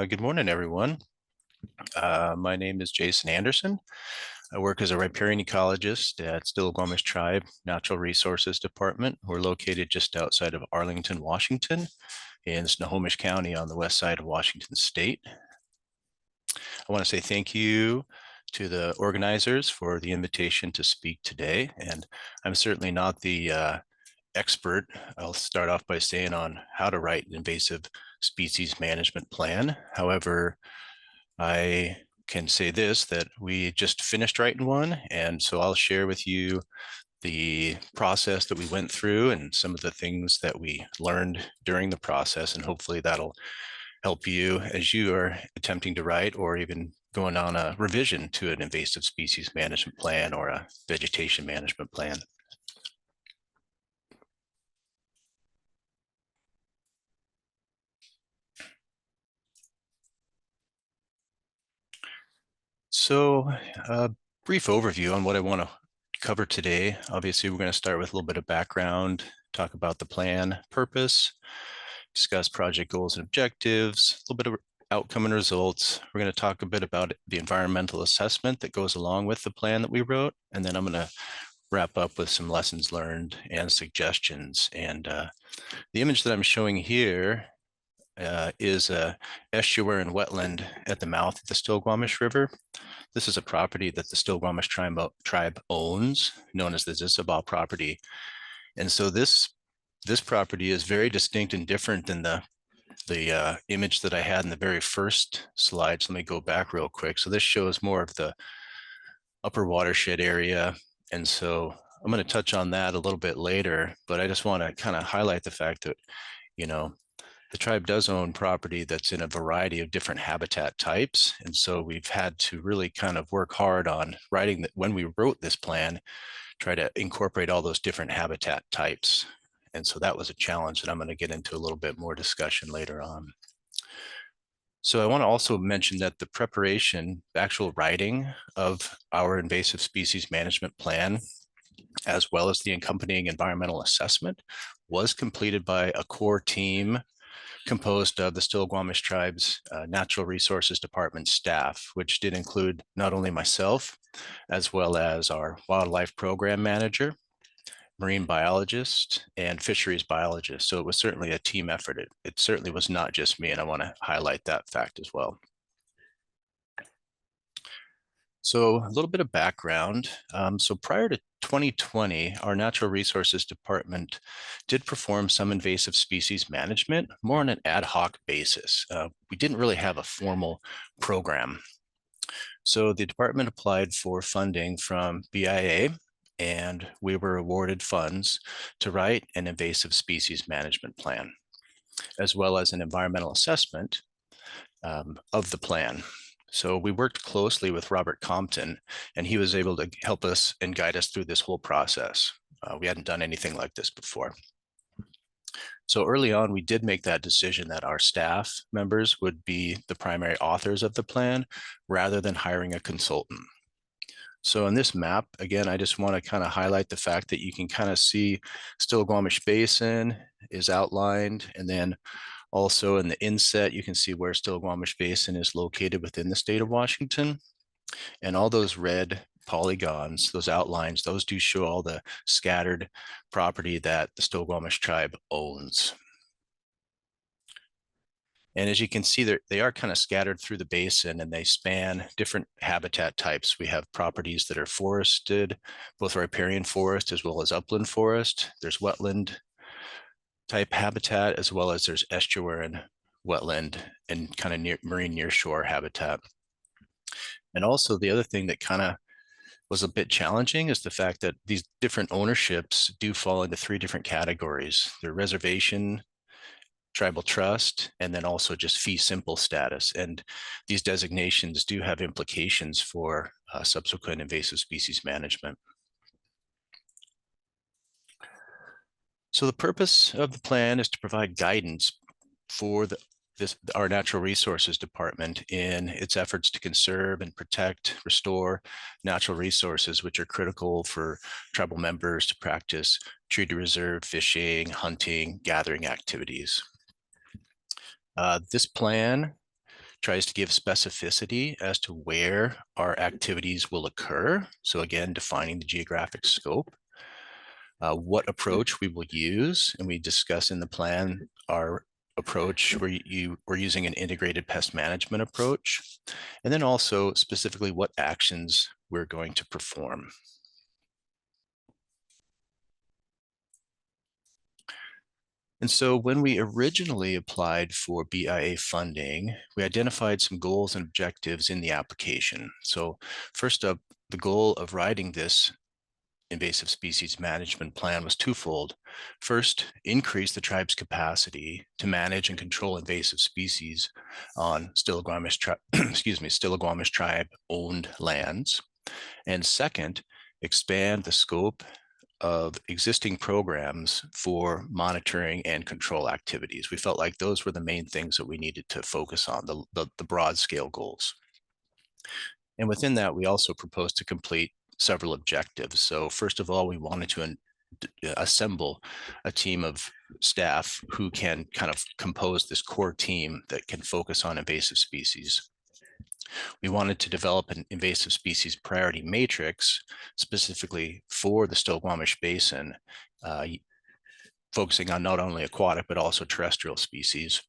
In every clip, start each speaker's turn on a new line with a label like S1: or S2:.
S1: Good morning, everyone. My name is Jason Anderson. I work as a riparian ecologist at Stillaguamish Tribe Natural Resources Department. We're located just outside of Arlington, Washington, in Snohomish County on the west side of Washington State. I want to say thank you to the organizers for the invitation to speak today. And I'm certainly not the expert. I'll start off by saying on how to write an invasive species management plan. However, I can say this, that we just finished writing one. And so I'll share with you the process that we went through and some of the things that we learned during the process. And hopefully that'll help you as you are attempting to write or even going on a revision to an invasive species management plan or a vegetation management plan. So a brief overview on what I want to cover today. Obviously, we're going to start with a little bit of background, talk about the plan purpose, discuss project goals and objectives, a little bit of outcome and results. We're going to talk a bit about the environmental assessment that goes along with the plan that we wrote. And then I'm going to wrap up with some lessons learned and suggestions. And the image that I'm showing here is a estuary and wetland at the mouth of the Stillaguamish River. This is a property that the Stillaguamish tribe owns, known as the Zissabal property. And so this property is very distinct and different than the image that I had in the very first slide. So let me go back real quick. So this shows more of the upper watershed area. And so I'm going to touch on that a little bit later, but I just want to kind of highlight the fact that, you know, the tribe does own property that's in a variety of different habitat types. And so we've had to really kind of work hard on writing that when we wrote this plan, try to incorporate all those different habitat types. And so that was a challenge that I'm going to get into a little bit more discussion later on. So I want to also mention that the preparation, the actual writing of our invasive species management plan, as well as the accompanying environmental assessment, was completed by a core team composed of the Stillaguamish Tribe's Natural Resources Department staff, which did include not only myself, as well as our wildlife program manager, marine biologist, and fisheries biologist. So it was certainly a team effort. It certainly was not just me, and I want to highlight that fact as well. So a little bit of background. So prior to 2020, our Natural Resources Department did perform some invasive species management, more on an ad hoc basis. We didn't really have a formal program. So the department applied for funding from BIA, and we were awarded funds to write an invasive species management plan, as well as an environmental assessment of the plan. So we worked closely with Robert Compton, and he was able to help us and guide us through this whole process. We hadn't done anything like this before. So early on, we did make that decision that our staff members would be the primary authors of the plan rather than hiring a consultant. So in this map, again, I just want to kind of highlight the fact that you can kind of see Stillaguamish Basin is outlined, and then also in the inset, you can see where Stillaguamish Basin is located within the state of Washington. And all those red polygons, those outlines, those do show all the scattered property that the Stillaguamish tribe owns. And as you can see, they are kind of scattered through the basin, and they span different habitat types. We have properties that are forested, both riparian forest as well as upland forest. There's wetland type habitat, as well as there's estuary and wetland and kind of marine nearshore habitat. And also the other thing that kind of was a bit challenging is the fact that these different ownerships do fall into three different categories. They're reservation, tribal trust, and then also just fee simple status. And these designations do have implications for subsequent invasive species management. So the purpose of the plan is to provide guidance for our Natural Resources Department in its efforts to conserve and protect, restore natural resources, which are critical for tribal members to practice treaty reserve fishing, hunting, gathering activities. This plan tries to give specificity as to where our activities will occur. So again, defining the geographic scope, what approach we will use, and we discuss in the plan our approach where we're using an integrated pest management approach, and then also specifically what actions we're going to perform. And so when we originally applied for BIA funding, we identified some goals and objectives in the application. So first up, the goal of writing this invasive species management plan was twofold. First, increase the tribe's capacity to manage and control invasive species on Stillaguamish tribe owned lands. And second, expand the scope of existing programs for monitoring and control activities. We felt like those were the main things that we needed to focus on, the broad scale goals. And within that, we also proposed to complete several objectives. So first of all, we wanted to assemble a team of staff who can kind of compose this core team that can focus on invasive species. We wanted to develop an invasive species priority matrix specifically for the Stillaguamish Basin, focusing on not only aquatic, but also terrestrial species.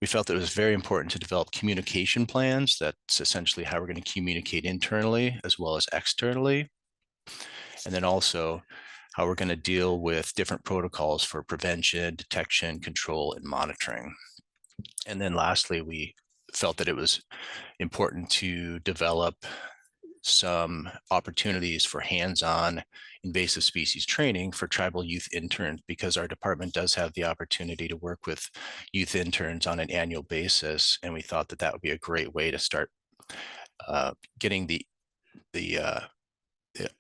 S1: We felt that it was very important to develop communication plans. That's essentially how we're going to communicate internally as well as externally. And then also how we're going to deal with different protocols for prevention, detection, control, and monitoring. And then lastly, we felt that it was important to develop some opportunities for hands-on invasive species training for tribal youth interns, because our department does have the opportunity to work with youth interns on an annual basis. And we thought that that would be a great way to start getting the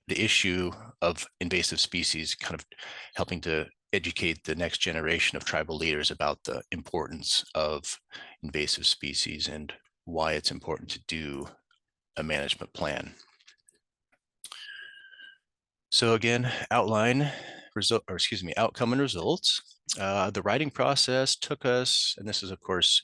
S1: issue of invasive species, kind of helping to educate the next generation of tribal leaders about the importance of invasive species and why it's important to do a management plan. So again, outcome and results. The writing process took us, and this is of course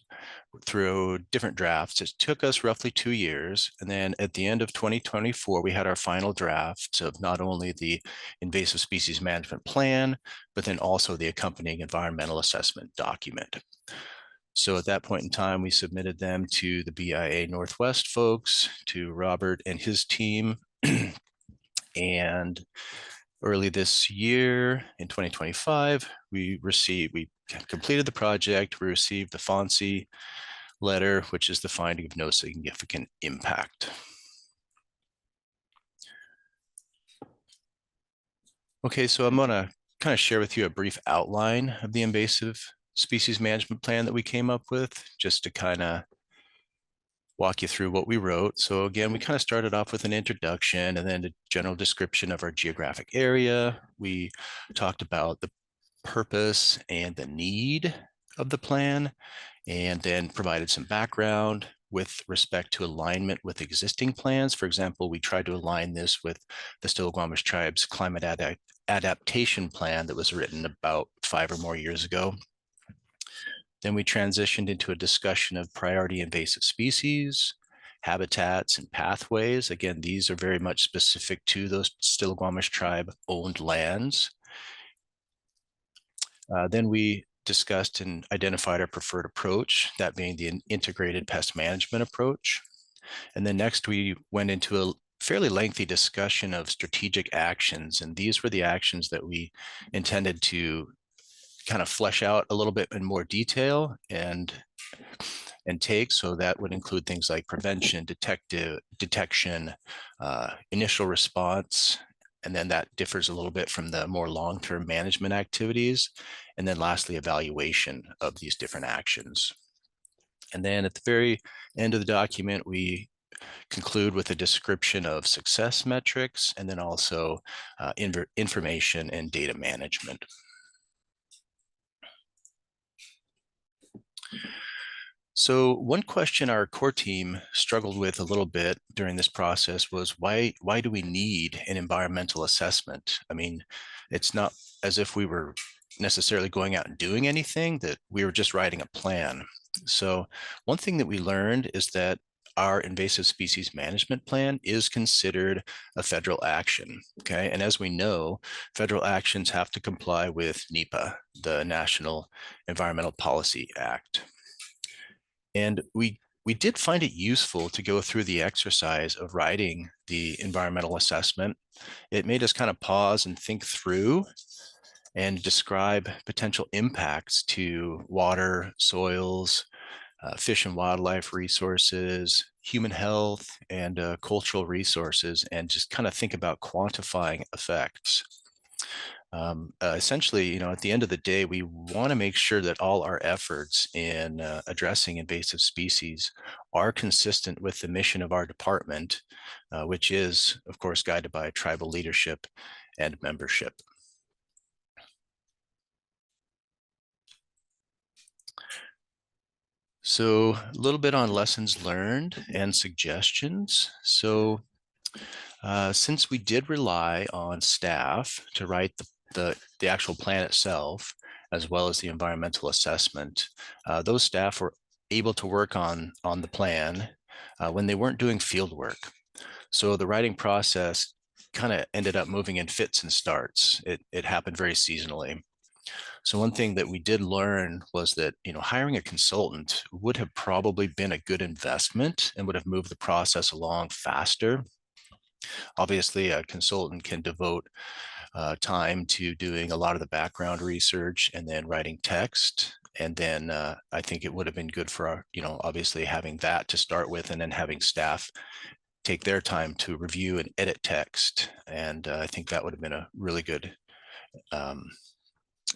S1: through different drafts, it took us roughly 2 years. And then at the end of 2024, we had our final drafts of not only the invasive species management plan, but then also the accompanying environmental assessment document. So at that point in time, we submitted them to the BIA Northwest folks, to Robert and his team. And early this year in 2025, we completed the project. We received the FONSI letter, which is the finding of no significant impact. Okay, so I'm gonna kind of share with you a brief outline of the invasive species management plan that we came up with, just to kind of walk you through what we wrote. So again, we kind of started off with an introduction and then a general description of our geographic area. We talked about the purpose and the need of the plan, and then provided some background with respect to alignment with existing plans. For example, we tried to align this with the Stillaguamish tribe's climate adaptation plan that was written about 5 or more years ago. Then we transitioned into a discussion of priority invasive species, habitats, and pathways. Again, these are very much specific to those Stillaguamish tribe owned lands. Then we discussed and identified our preferred approach, that being the integrated pest management approach. And then next we went into a fairly lengthy discussion of strategic actions. And these were the actions that we intended to kind of flesh out a little bit in more detail and take. So that would include things like prevention, detection, initial response, and then that differs a little bit from the more long-term management activities. And then lastly, evaluation of these different actions. And then at the very end of the document, we conclude with a description of success metrics, and then also information and data management. So one question our core team struggled with a little bit during this process was why do we need an environmental assessment? I mean, it's not as if we were necessarily going out and doing anything, that we were just writing a plan. So one thing that we learned is that our invasive species management plan is considered a federal action. Okay. And as we know, federal actions have to comply with NEPA, the National Environmental Policy Act. And we did find it useful to go through the exercise of writing the environmental assessment. It made us kind of pause and think through and describe potential impacts to water, soils, fish and wildlife resources, human health, and cultural resources, and just kind of think about quantifying effects. Essentially, at the end of the day, we want to make sure that all our efforts in addressing invasive species are consistent with the mission of our department, which is, of course, guided by tribal leadership and membership. So a little bit on lessons learned and suggestions. So since we did rely on staff to write the actual plan itself, as well as the environmental assessment, those staff were able to work on the plan when they weren't doing field work. So the writing process kind of ended up moving in fits and starts. It happened very seasonally. So one thing that we did learn was that, hiring a consultant would have probably been a good investment and would have moved the process along faster. Obviously, a consultant can devote time to doing a lot of the background research and then writing text. And then I think it would have been good for our, obviously having that to start with, and then having staff take their time to review and edit text. And I think that would have been a really good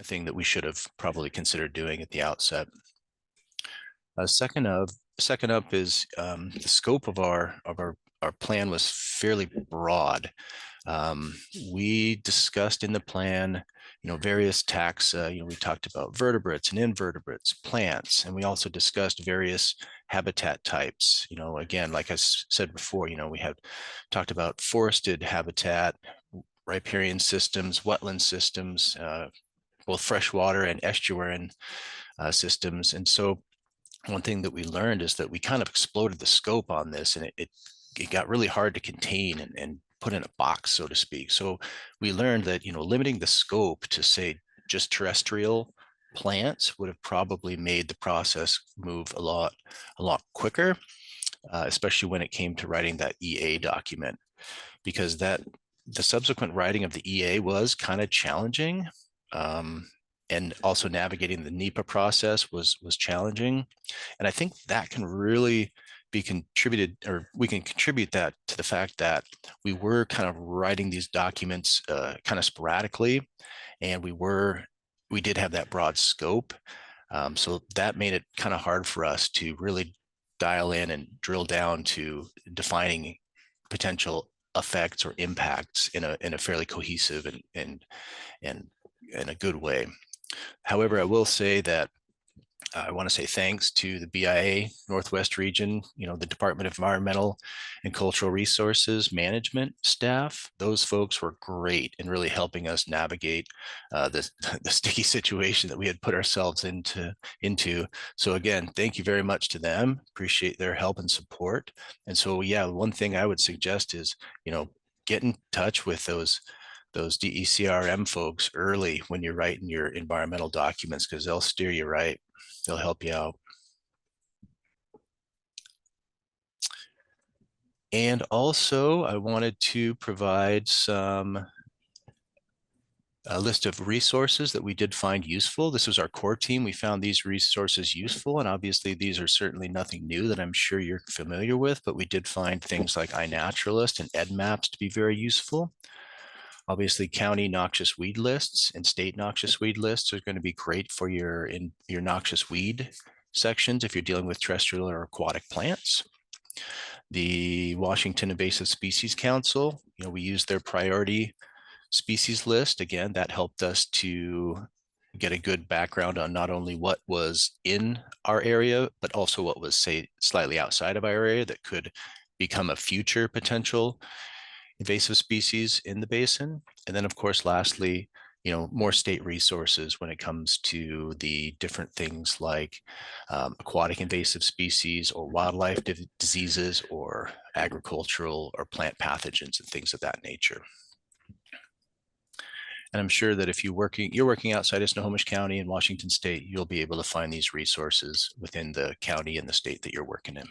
S1: thing that we should have probably considered doing at the outset. Second up is the scope of our plan was fairly broad. We discussed in the plan, various taxa. We talked about vertebrates and invertebrates, plants, and we also discussed various habitat types. Again, like I said before, we have talked about forested habitat, riparian systems, wetland systems, both freshwater and estuarine systems. And so one thing that we learned is that we kind of exploded the scope on this, and it got really hard to contain and put in a box, so to speak. So we learned that, limiting the scope to, say, just terrestrial plants would have probably made the process move a lot quicker, especially when it came to writing that EA document, because the subsequent writing of the EA was kind of challenging. And also navigating the NEPA process was challenging. And I think that can really be contributed, or we can contribute that to the fact that we were kind of writing these documents kind of sporadically, and we did have that broad scope. So that made it kind of hard for us to really dial in and drill down to defining potential effects or impacts in a fairly cohesive and in a good way. However, I will say that I want to say thanks to the BIA Northwest Region, the Department of Environmental and Cultural Resources Management staff. Those folks were great in really helping us navigate the sticky situation that we had put ourselves into. So again, thank you very much to them. Appreciate their help and support. And so, yeah, one thing I would suggest is, get in touch with those DECRM folks early when you're writing your environmental documents, because they'll steer you right. They'll help you out. And also, I wanted to provide a list of resources that we did find useful. This was our core team. We found these resources useful, and obviously these are certainly nothing new that I'm sure you're familiar with, but we did find things like iNaturalist and EdMaps to be very useful. Obviously, county noxious weed lists and state noxious weed lists are going to be great for your noxious weed sections if you're dealing with terrestrial or aquatic plants. The Washington Invasive Species Council, we use their priority species list. Again, that helped us to get a good background on not only what was in our area, but also what was, say, slightly outside of our area that could become a future potential invasive species in the basin. And then, of course, lastly, more state resources when it comes to the different things like aquatic invasive species or wildlife diseases or agricultural or plant pathogens and things of that nature. And I'm sure that if you're working outside of Snohomish County in Washington State, you'll be able to find these resources within the county and the state that you're working in.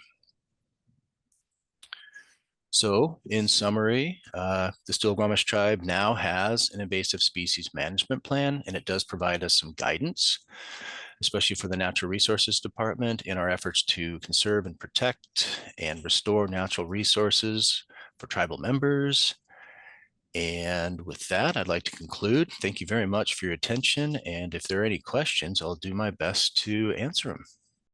S1: So in summary, the Stillaguamish tribe now has an invasive species management plan, and it does provide us some guidance, especially for the Natural Resources Department in our efforts to conserve and protect and restore natural resources for tribal members. And with that, I'd like to conclude. Thank you very much for your attention. And if there are any questions, I'll do my best to answer them.